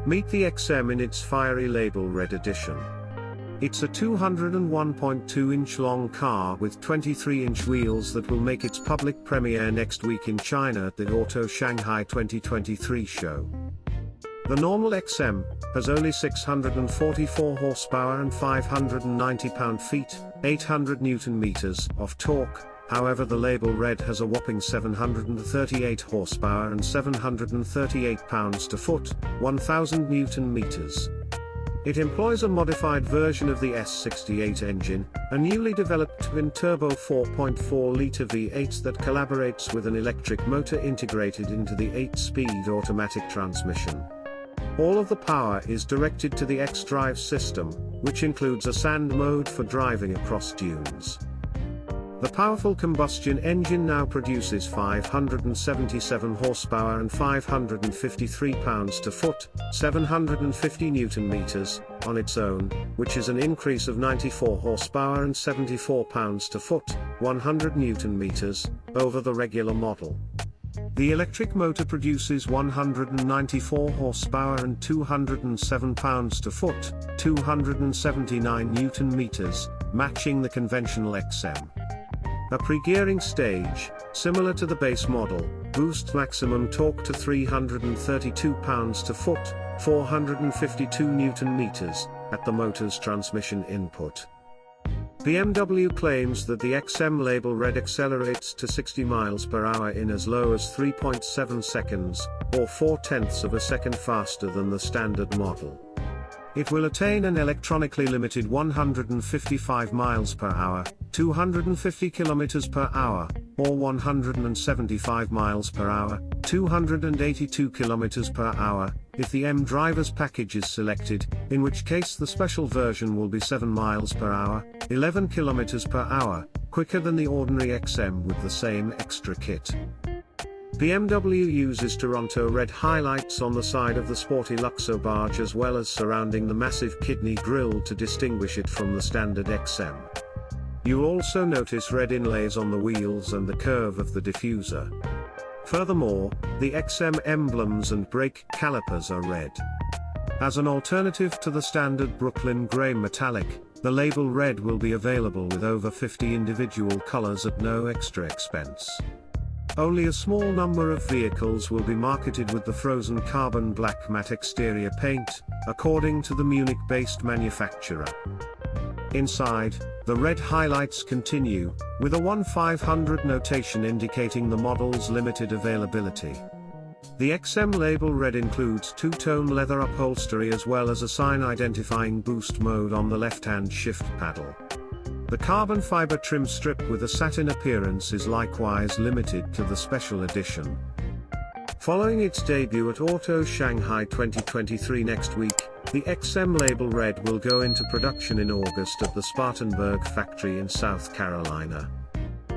Meet the XM in its fiery Label Red edition. It's a 201.2-inch long car with 23-inch wheels that will make its public premiere next week in China at the Auto Shanghai 2023 show. The normal XM has only 644 horsepower and 590 pound-feet, 800 Newton-meters of torque. However, the Label Red has a whopping 738 horsepower and 738 pounds-to-foot, 1000 Newton-meters. It employs a modified version of the S68 engine, a newly developed twin-turbo 4.4-litre V8 that collaborates with an electric motor integrated into the 8-speed automatic transmission. All of the power is directed to the xDrive system, which includes a sand mode for driving across dunes. The powerful combustion engine now produces 577 horsepower and 553 pounds-to-foot, 750 Newton-meters, on its own, which is an increase of 94 horsepower and 74 pounds-to-foot, 100 Newton-meters, over the regular model. The electric motor produces 194 horsepower and 207 pounds-to-foot, 279 Newton-meters, matching the conventional XM. A pre-gearing stage, similar to the base model, boosts maximum torque to 332 pounds-to-foot, 452 Newton-meters, at the motor's transmission input. BMW claims that the XM Label Red accelerates to 60 miles per hour in as low as 3.7 seconds, or 0.4 of a second faster than the standard model. It will attain an electronically limited 155 miles per hour, 250 kilometers per hour, or 175 miles per hour, 282 kilometers per hour, if the M driver's package is selected, in which case the special version will be 7 miles per hour, 11 kilometers per hour, quicker than the ordinary XM with the same extra kit. BMW uses Toronto red highlights on the side of the sporty Luxo barge as well as surrounding the massive kidney grille to distinguish it from the standard XM. You'll also notice red inlays on the wheels and the curve of the diffuser. Furthermore, the XM emblems and brake calipers are red. As an alternative to the standard Brooklyn grey metallic, the Label Red will be available with over 50 individual colors at no extra expense. Only a small number of vehicles will be marketed with the frozen carbon black matte exterior paint, according to the Munich-based manufacturer. Inside, the red highlights continue, with a 1/500 notation indicating the model's limited availability. The XM Label Red includes two-tone leather upholstery as well as a sign identifying boost mode on the left-hand shift paddle. The carbon fiber trim strip with a satin appearance is likewise limited to the special edition. Following its debut at Auto Shanghai 2023 next week, the XM Label Red will go into production in August at the Spartanburg factory in South Carolina.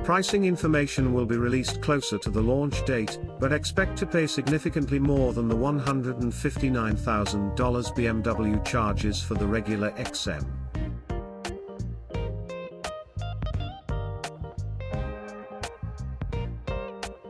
Pricing information will be released closer to the launch date, but expect to pay significantly more than the $159,000 BMW charges for the regular XM.